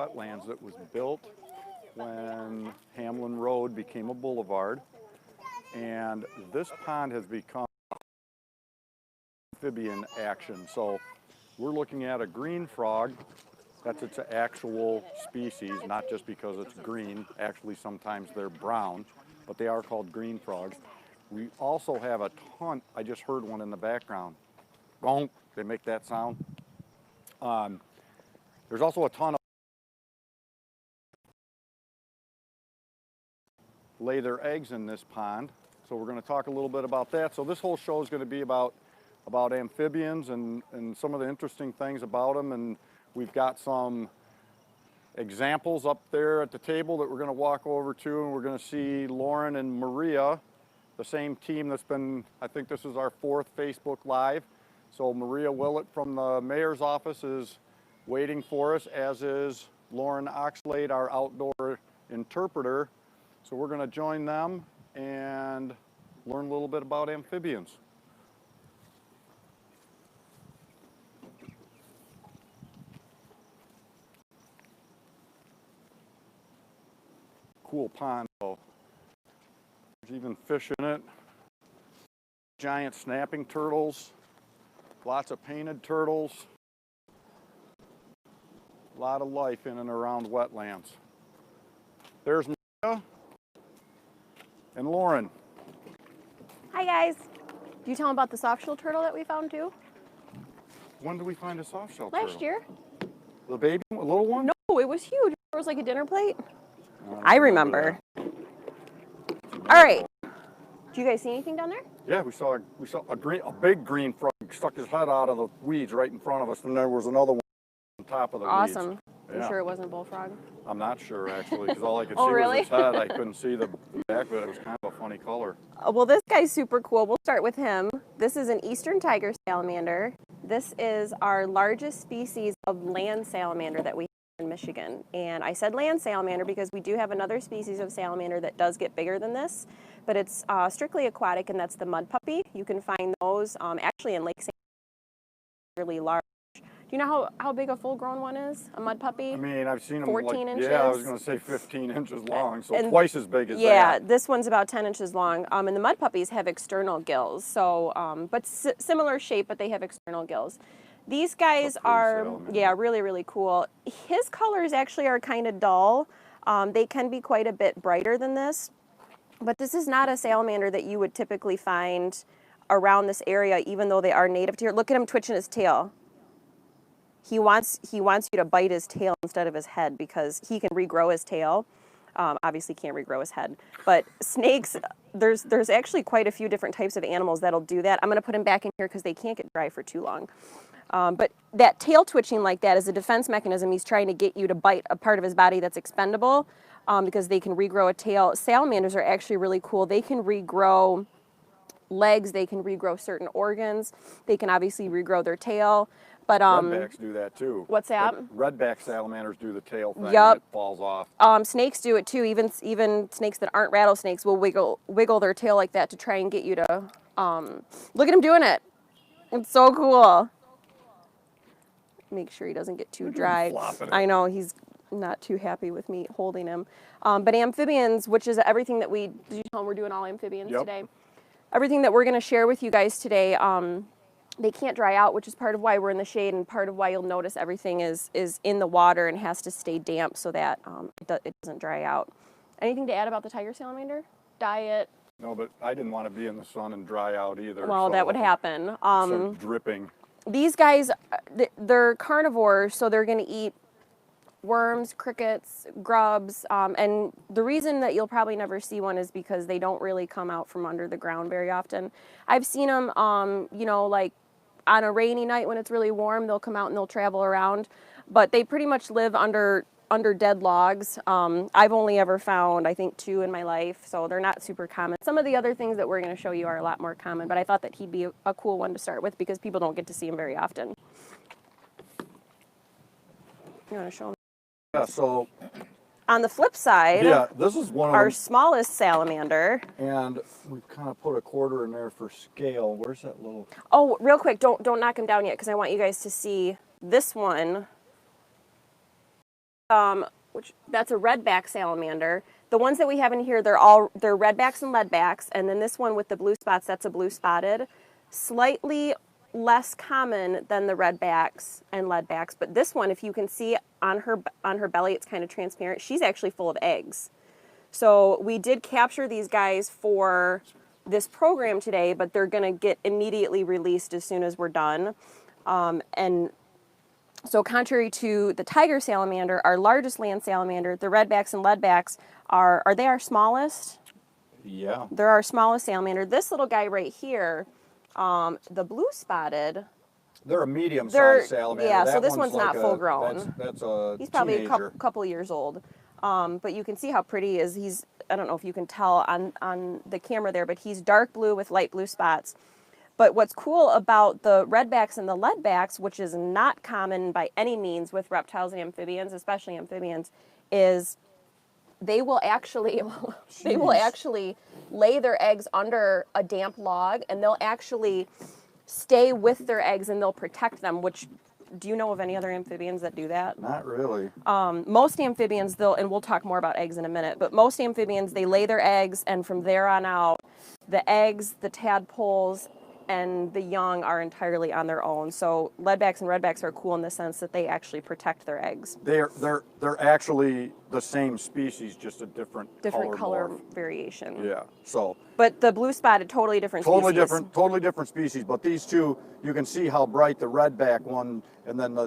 wetlands that was built when Hamlin Road became a boulevard. And this pond has become amphibian action. So we're looking at a green frog. That's its actual species, not just because it's green. Actually, sometimes they're brown, but they are called green frogs. We also have a ton, I just heard one in the background. Bonk, they make that sound. There's also a ton of lay their eggs in this pond. So we're going to talk a little bit about that. So this whole show is going to be about amphibians and some of the interesting things about them. And we've got some examples up there at the table that we're going to walk over to, and we're going to see Lauren and Maria, the same team that's been, I think this is our 4th Facebook Live. So Maria Willett from the mayor's office is waiting for us, as is Lauren Oxlade, our outdoor interpreter. So we're going to join them and learn a little bit about amphibians. Cool pond though. There's even fish in it. Giant snapping turtles. Lots of painted turtles. A lot of life in and around wetlands. There's Maria and Lauren. Hi guys. Do you tell them about the soft-shell turtle that we found too? When did we find a soft-shell turtle? Last year. The baby, a little one? No, it was huge. It was like a dinner plate. I remember. All right. Do you guys see anything down there? Yeah, we saw a big green frog stuck his head out of the weeds right in front of us, and there was another one on top of the weeds. Awesome. Yeah. You sure it wasn't Bullfrog? I'm not sure actually, because all I could see really? was his head. I couldn't see the back, but it was kind of a funny color. Well, this guy's super cool. We'll start with him. This is an eastern tiger salamander. This is our largest species of land salamander that we have in Michigan. And I said land salamander because we do have another species of salamander that does get bigger than this, but it's strictly aquatic, and that's the mud puppy. You can find those actually in Lake St. Really large. Do you know how big a full-grown one is? A mud puppy? I mean, I've seen them 14 inches? Yeah, I was going to say 15 inches long, so and twice as big as that. Yeah, this one's about 10 inches long. And the mud puppies have external gills, so but similar shape, but they have external gills. These guys are, yeah, really, really cool. His colors actually are kind of dull. They can be quite a bit brighter than this, but this is not a salamander that you would typically find around this area, even though they are native to here. Look at him twitching his tail. He wants you to bite his tail instead of his head because he can regrow his tail. Obviously can't regrow his head. But snakes, there's actually quite a few different types of animals that'll do that. I'm going to put him back in here because they can't get dry for too long. But that tail twitching like that is a defense mechanism. He's trying to get you to bite a part of his body that's expendable because they can regrow a tail. Salamanders are actually really cool. They can regrow legs. They can regrow certain organs. They can obviously regrow their tail. But redbacks do that too. What's that? Redback salamanders do the tail thing. Yep. And it falls off. Snakes do it too. Even snakes that aren't rattlesnakes will wiggle their tail like that to try and get you to. Look at him doing it. It's so cool. Make sure he doesn't get too dry. I know he's not too happy with me holding him. But amphibians, which is everything that did you tell him we're doing all amphibians today? Everything that we're going to share with you guys today. They can't dry out, which is part of why we're in the shade and part of why you'll notice everything is in the water and has to stay damp so that it doesn't dry out. Anything to add about the tiger salamander? Diet? No, but I didn't want to be in the sun and dry out either. Well, so that would happen. Start dripping. These guys, they're carnivores, so they're going to eat worms, crickets, grubs, and the reason that you'll probably never see one is because they don't really come out from under the ground very often. I've seen them, you know, like on a rainy night when it's really warm, they'll come out and they'll travel around, but they pretty much live under dead logs. I've only ever found, I think, 2 in my life, so they're not super common. Some of the other things that we're going to show you are a lot more common, but I thought that he'd be a cool one to start with because people don't get to see him very often. You want to show him? Yeah, so on the flip side, yeah, this is one of our smallest salamander. And we've kind of put a quarter in there for scale. Where's that little? Oh, real quick, don't knock him down yet because I want you guys to see this one. that's a redback salamander. The ones that we have in here, they're redbacks and leadbacks, and then this one with the blue spots, that's a blue spotted. Slightly less common than the redbacks and leadbacks, but this one, if you can see on her belly, it's kind of transparent. She's actually full of eggs. So we did capture these guys for this program today, but they're going to get immediately released as soon as we're done. And so contrary to the tiger salamander, our largest land salamander, the redbacks and leadbacks are they our smallest? Yeah. They're our smallest salamander. This little guy right here, the blue spotted. They're a medium-sized salamander. Yeah, so that this one's like not full grown. That's a He's probably teenager. a couple years old. But you can see how pretty he is. I don't know if you can tell on the camera there, but he's dark blue with light blue spots. But what's cool about the redbacks and the leadbacks, which is not common by any means with reptiles and amphibians, especially amphibians, is they will actually lay their eggs under a damp log, and they'll actually stay with their eggs and they'll protect them. Which, do you know of any other amphibians that do that? Not really. Most amphibians, and we'll talk more about eggs in a minute, but most amphibians, they lay their eggs, and from there on out, the eggs, the tadpoles, and the young are entirely on their own. So leadbacks and redbacks are cool in the sense that they actually protect their eggs. They're actually the same species, just a different color morph. variation. Yeah. So. But the blue spotted, totally different species. Totally different species. But these two, you can see how bright the redback one, and then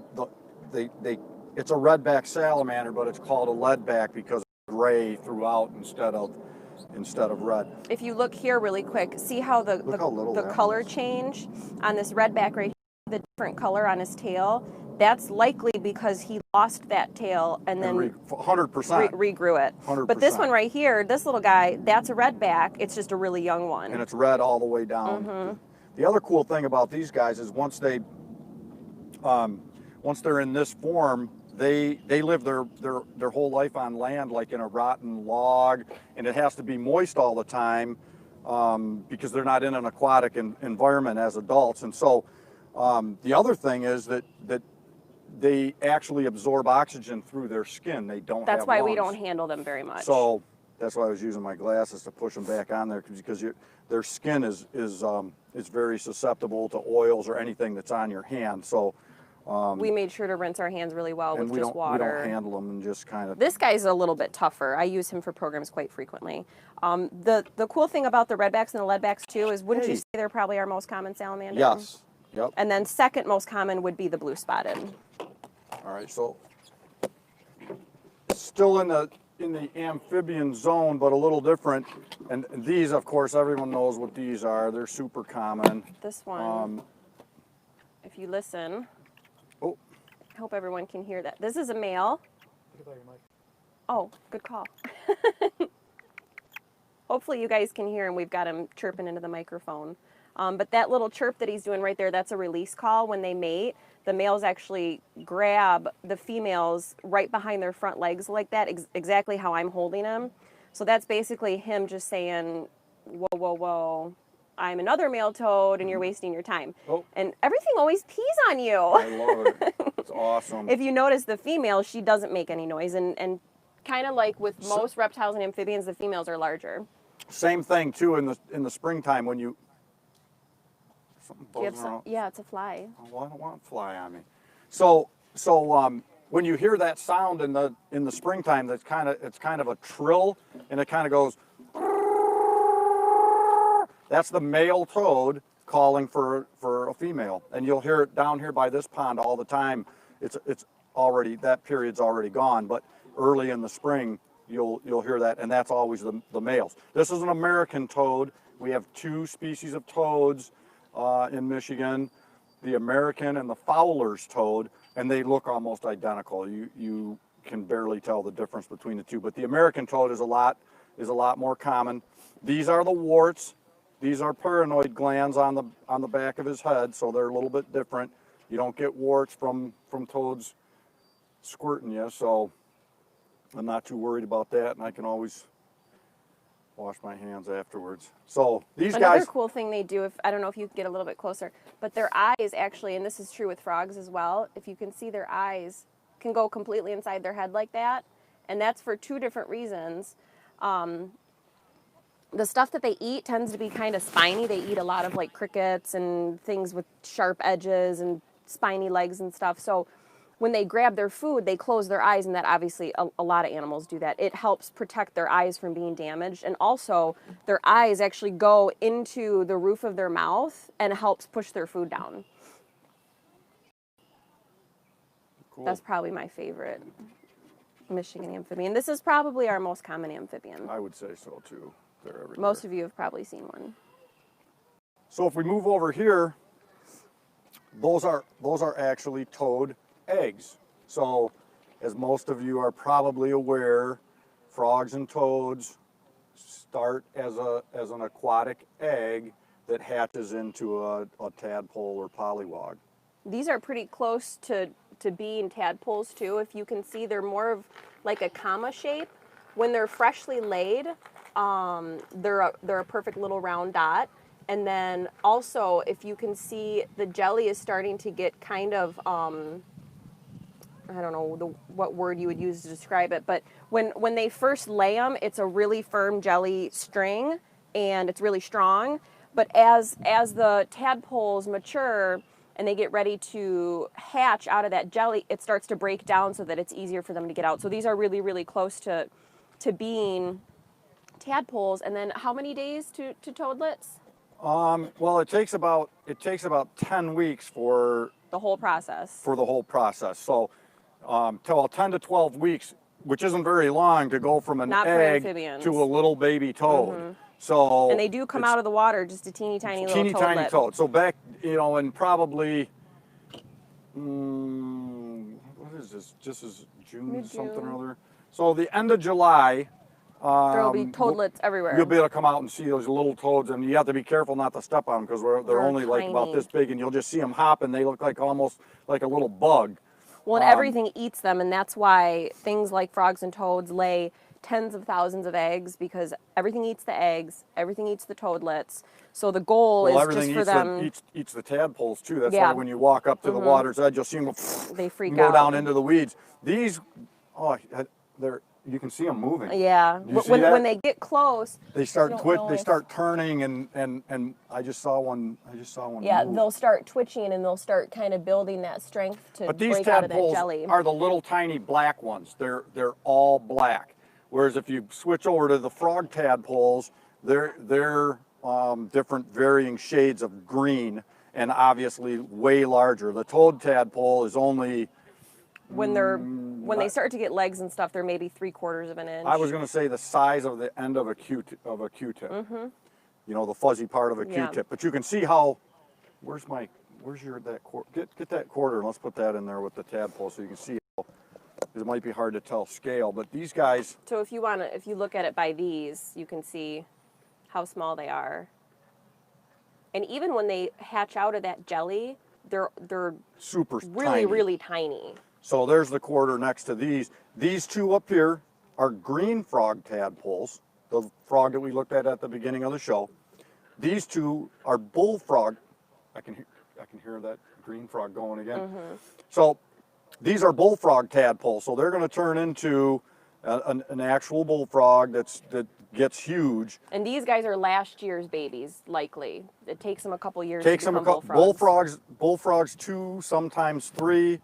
it's a redback salamander, but it's called a leadback because it's gray throughout instead of red. If you look here really quick, see how the color change on this redback right here, the different color on his tail. That's likely because he lost that tail and then 100% regrew it. 100%. But this one right here, this little guy, that's a redback. It's just a really young one. And it's red all the way down. Mm-hmm. The other cool thing about these guys is once they're in this form, they live their whole life on land, like in a rotten log, and it has to be moist all the time because they're not in an aquatic environment as adults. And so the other thing is that they actually absorb oxygen through their skin. They don't. That's have why lungs. we don't handle them very much. So that's why I was using my glasses to push them back on there, because their skin is very susceptible to oils or anything that's on your hand. So. We made sure to rinse our hands really well with just water. We don't handle them and just kind of... This guy's a little bit tougher. I use him for programs quite frequently. The cool thing about the redbacks and the leadbacks too is, wouldn't you say they're probably our most common salamander? Yes. Yep. And then second most common would be the blue spotted. All right, so still in the amphibian zone, but a little different. And these, of course, everyone knows what these are. They're super common. This one, if you listen... Oh. I hope everyone can hear that. This is a male. Oh, good call. Hopefully you guys can hear him. We've got him chirping into the microphone. But that little chirp that he's doing right there, that's a release call. When they mate, the males actually grab the females right behind their front legs like that, exactly how I'm holding him. So that's basically him just saying, whoa, whoa, whoa. I'm another male toad and you're wasting your time. Oh. And everything always pees on you. I love it. It's awesome. If you notice the female, she doesn't make any noise. And kind of like with most reptiles and amphibians, the females are larger. Same thing too in the springtime when you... Yeah, it's a fly. Oh, I don't want a fly on me. So when you hear that sound in the springtime, it's kind of a trill, and it kind of goes... That's the male toad calling for a female, and you'll hear it down here by this pond all the time. It's already, that period's already gone, but early in the spring you'll hear that, and that's always the males. This is an American toad. We have two species of toads in Michigan, the American and the Fowler's toad, and they look almost identical. You can barely tell the difference between the two, but the American toad is a lot more common. These are the warts. These are paranoid glands on the back of his head, so they're a little bit different. You don't get warts from toads squirting you, so I'm not too worried about that, and I can always wash my hands afterwards. So these guys... Another cool thing they do, I don't know if you can get a little bit closer, but their eyes actually, and this is true with frogs as well, if you can see their eyes, can go completely inside their head like that, and that's for two different reasons. The stuff that they eat tends to be kind of spiny. They eat a lot of like crickets and things with sharp edges and spiny legs and stuff. So when they grab their food, they close their eyes, and that obviously a lot of animals do that. It helps protect their eyes from being damaged, and also their eyes actually go into the roof of their mouth and helps push their food down. Cool. That's probably my favorite Michigan amphibian. This is probably our most common amphibian. I would say so too. They're everywhere. Most of you have probably seen one. So if we move over here, those are actually toad eggs. So as most of you are probably aware, frogs and toads start as an aquatic egg that hatches into a tadpole or pollywog. These are pretty close to being tadpoles too. If you can see, they're more of like a comma shape. When they're freshly laid, they're a perfect little round dot. And then also, if you can see, the jelly is starting to get kind of, I don't know what word you would use to describe it, but when they first lay them, it's a really firm jelly string, and it's really strong. But as the tadpoles mature and they get ready to hatch out of that jelly, it starts to break down so that it's easier for them to get out. So these are really, really close to being tadpoles. And then how many days to toadlets? Well, it takes about 10 weeks for the whole process. So, till 10 to 12 weeks, which isn't very long to go from an egg to a little baby toad. Mm-hmm. So, and they do come out of the water just a teeny tiny little toadlet. Tiny toad. So back, in probably, what is this? This is June Mid-June. Something or other. So the end of July. There'll be toadlets everywhere. You'll be able to come out and see those little toads, and you have to be careful not to step on them because they're only tiny. Like about this big, and you'll just see them hopping. They look like almost like a little bug. Well, and everything eats them, and that's why things like frogs and toads lay tens of thousands of eggs, because everything eats the eggs, everything eats the toadlets. So the goal is just for them. Eats the tadpoles too. That's why when you walk up to the water's edge, you'll see them. They freak out. Go down into the weeds. These, you can see them moving. Yeah. When they get close, they start they start turning, and I just saw one. Yeah, move. They'll start twitching, and they'll start kind of building that strength to break out of that jelly. But these tadpoles are the little tiny black ones. They're all black. Whereas if you switch over to the frog tadpoles, they're different varying shades of green, and obviously way larger. The toad tadpole is only when they start to get legs and stuff, they're maybe 3/4 of an inch. I was going to say the size of the end of a Q-tip. Mm-hmm. The fuzzy part of a Q-tip. But you can see how. Where's that quarter? Get that quarter, and let's put that in there with the tadpole so you can see. It might be hard to tell scale, but these guys. So if you look at it by these, you can see how small they are. And even when they hatch out of that jelly, they're super really, really tiny. So there's the quarter next to these. These two up here are green frog tadpoles, the frog that we looked at the beginning of the show. These two are bullfrog. I can hear that green frog going again. Mm-hmm. So these are bullfrog tadpoles. So they're going to turn into an actual bullfrog that gets huge. And these guys are last year's babies, likely. It takes them a couple years to become bullfrogs. Bullfrogs 2, sometimes 3.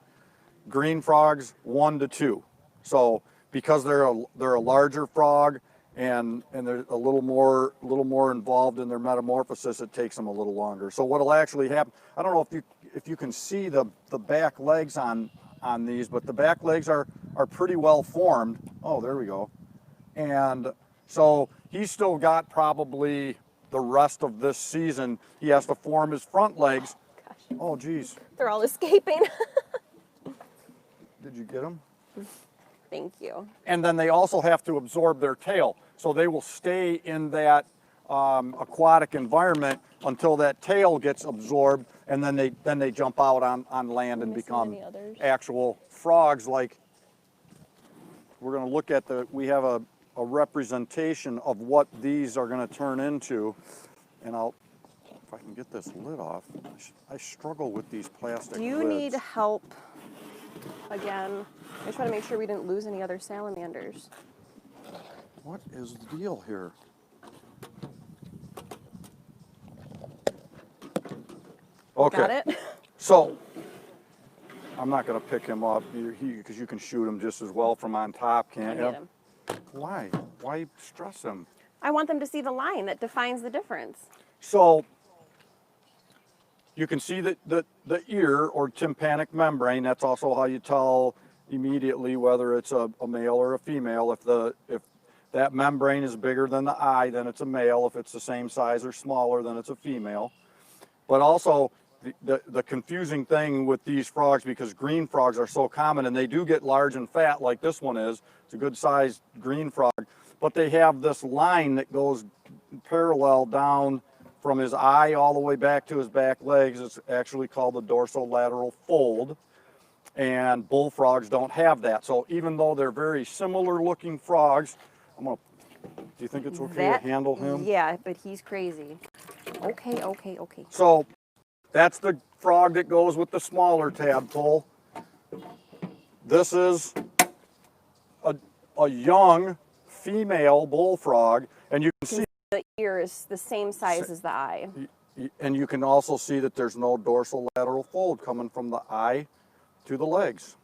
Green frogs 1 to 2. So because they're a larger frog and they're a little more involved in their metamorphosis, it takes them a little longer. So what'll actually happen? I don't know if you can see the back legs on these, but the back legs are pretty well formed. Oh, there we go. And so he's still got probably the rest of this season. He has to form his front legs. Gosh. Oh, geez. They're all escaping. Did you get them? Thank you. And then they also have to absorb their tail. So they will stay in that aquatic environment until that tail gets absorbed, and then they jump out on land and become actual frogs. Like, we're going to look at we have a representation of what these are going to turn into. And if I can get this lid off, I struggle with these plastic lids. Do you need help again. I just want to make sure we didn't lose any other salamanders. What is the deal here? Okay. Got it? So, I'm not going to pick him up because you can shoot him just as well from on top, can't you? Him. Why? Why stress him? I want them to see the line that defines the difference. So, you can see the ear or tympanic membrane. That's also how you tell immediately whether it's a male or a female. If that membrane is bigger than the eye, then it's a male. If it's the same size or smaller, then it's a female. But also, the confusing thing with these frogs, because green frogs are so common and they do get large and fat like this one is, it's a good sized green frog, but they have this line that goes parallel down from his eye all the way back to his back legs. It's actually called the dorsolateral fold, and bullfrogs don't have that. So even though they're very similar looking frogs, do you think it's okay to handle him? Yeah, but he's crazy. Okay. So that's the frog that goes with the smaller tadpole. This is a young female bullfrog, and you can see the ear is the same size as the eye. And you can also see that there's no dorsolateral fold coming from the eye to the legs.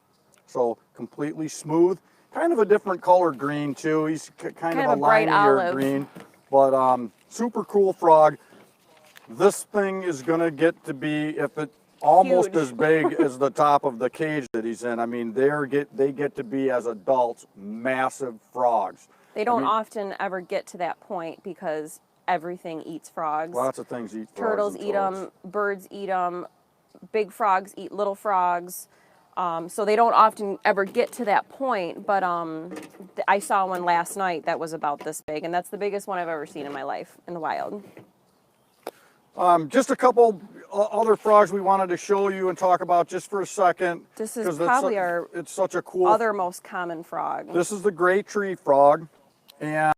So completely smooth, kind of a different color green too. He's kind of a bright linier olive green, but super cool frog. This thing is gonna get to be, if it almost Huge. as big as the top of the cage that he's in. I mean, they get to be, as adults, massive frogs. They don't often ever get to that point because everything eats frogs. Lots of things eat frogs. Turtles eat them, birds eat them, big frogs eat little frogs. So they don't often ever get to that point, but I saw one last night that was about this big, and that's the biggest one I've ever seen in my life in the wild. Just a couple other frogs we wanted to show you and talk about just for a second. This is probably it's such a cool other most common frog. This is the gray tree frog, and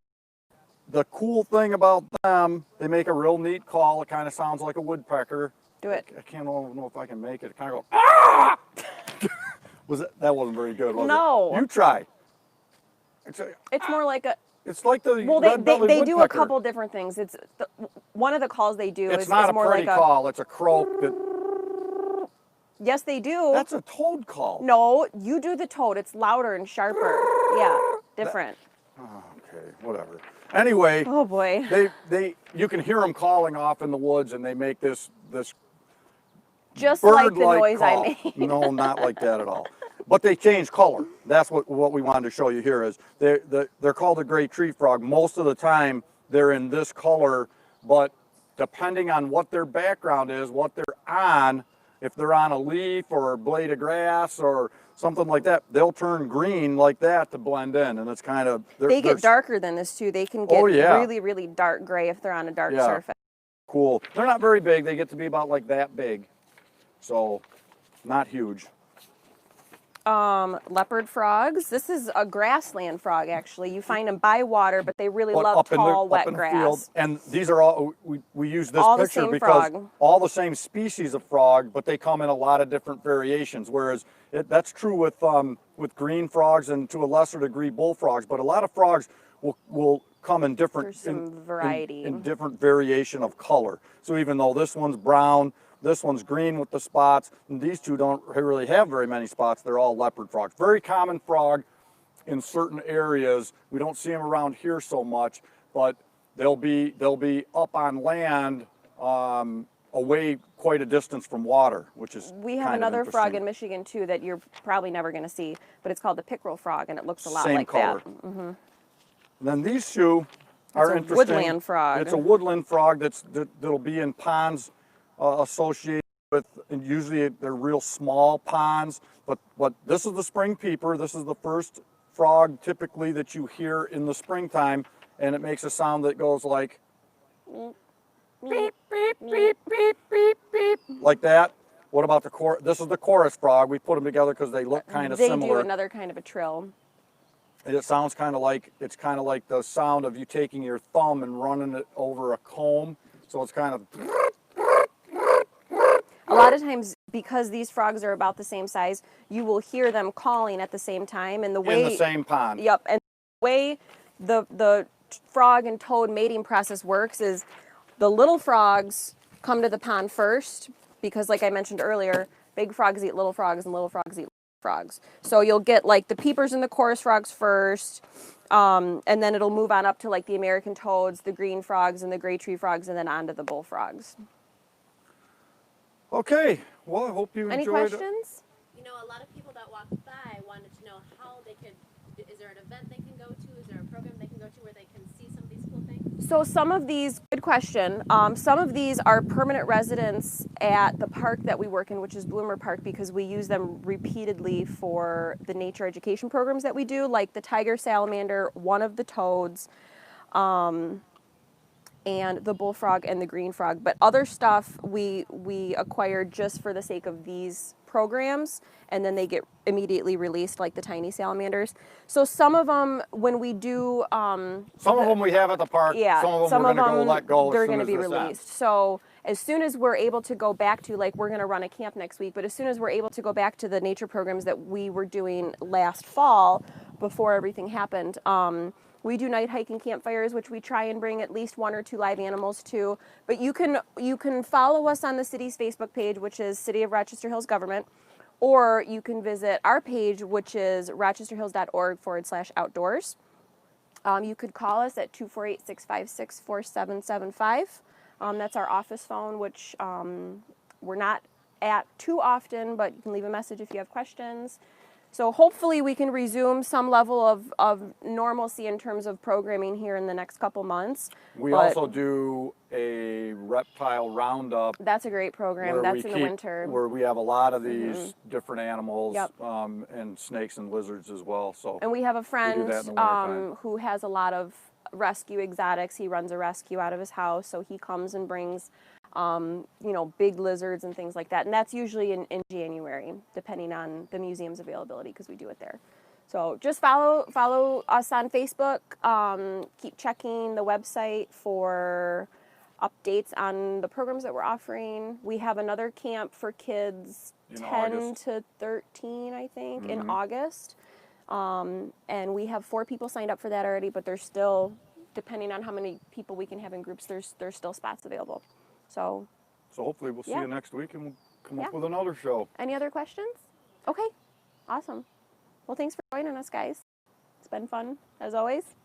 the cool thing about them, they make a real neat call. It kind of sounds like a woodpecker. Do it. I can't know if I can make it. It kind of goes, ah! That wasn't very good, was it? No. You try. It's more like a... It's like the Well, red-bellied they do a woodpecker. couple different things. One of the calls they do It's is not more a pretty like call. It's a croak. That, Yes, they do. that's a toad call. No, you do the toad. It's louder and sharper. Yeah, different. Okay, whatever. Anyway, Oh boy. you can hear them calling off in the woods, and they make this Just like the bird-like noise call. I made. No, not like that at all. But they change color. That's what we wanted to show you here is they're called a gray tree frog. Most of the time they're in this color, but depending on what their background is, what they're on, if they're on a leaf or a blade of grass or something like that, they'll turn green like that to blend in, and it's kind of... They get darker than this too. They can get really, really dark gray if they're on a dark surface. Cool. They're not very big. They get to be about like that big. So, not huge. Leopard frogs. This is a grassland frog, actually. You find them by water, but they really love tall, wet grass. Field. And these are all, we use this all picture because all the same species of frog, but they come in a lot of different variations. Whereas that's true with green frogs and to a lesser degree bullfrogs. But a lot of frogs will come in different variety. In different variation of color. So even though this one's brown, this one's green with the spots, and these two don't really have very many spots. They're all leopard frogs. Very common frog in certain areas. We don't see them around here so much, but they'll be up on land away quite a distance from water, which is We have another frog in Michigan too that you're probably never going to see, but it's called the pickerel frog, and it looks a lot Same like color. that. Mm-hmm. And then these two are interesting. Woodland frog. It's a woodland frog that'll be in ponds associated with, and usually they're real small ponds, but this is the spring peeper. This is the first frog typically that you hear in the springtime, and it makes a sound that goes like beep, beep, beep, beep, beep, beep, like that. What about the chorus? This is the chorus frog. We put them together because they look kind of similar. They do another kind of a trill. And it sounds kind of like, it's kind of like the sound of you taking your thumb and running it over a comb. So it's kind of... A lot of times because these frogs are about the same size, you will hear them calling at the same time. And the way in the same pond. Yep, and the way the frog and toad mating process works is the little frogs come to the pond first because, like I mentioned earlier, big frogs eat little frogs and little frogs eat little frogs. So you'll get like the peepers and the chorus frogs first, and then it'll move on up to like the American toads, the green frogs, and the gray tree frogs, and then on to the bullfrogs. Okay, well, I hope you Any enjoyed questions? You know, a lot of people that walk by wanted to know how they could, is there an event they can go to? Is there a program they can go to where they can see some of these cool things? So some of these, good question, some of these are permanent residents at the park that we work in, which is Bloomer Park, because we use them repeatedly for the nature education programs that we do, like the tiger salamander, one of the toads, and the bullfrog and the green frog. But other stuff we acquired just for the sake of these programs, and then they get immediately released, like the tiny salamanders. So some of them, when we do... some of them we have at the park, yeah, some of them we're going to go let go they're as soon going to as be this released. ends. So as soon as we're able to go back to, like, we're going to run a camp next week, but as soon as we're able to go back to the nature programs that we were doing last fall before everything happened, we do night hiking campfires, which we try and bring at least 1 or 2 live animals to. But you can follow us on the city's Facebook page, which is City of Rochester Hills Government, or you can visit our page, which is rochesterhills.org/outdoors. You could call us at 248-656-4775. That's our office phone, which we're not at too often, but you can leave a message if you have questions. So hopefully we can resume some level of normalcy in terms of programming here in the next couple months. We also do a reptile roundup. That's a great program. That's in the winter. Where we have a lot of these different animals, Yep. And snakes and lizards as well. So. And we have a friend that in the wintertime. who has a lot of rescue exotics. He runs a rescue out of his house, so he comes and brings big lizards and things like that. And that's usually in January, depending on the museum's availability, because we do it there. So just follow us on Facebook. Keep checking the website for updates on the programs that we're offering. We have another camp for kids In 10 August. to 13, I think, in August. And we have 4 people signed up for that already, but there's still, depending on how many people we can have in groups, there's still spots available. So hopefully we'll see Yeah. you next week and we'll come Yeah. up with another show. any other questions? Okay, awesome. Well, thanks for joining us, guys. It's been fun, as always.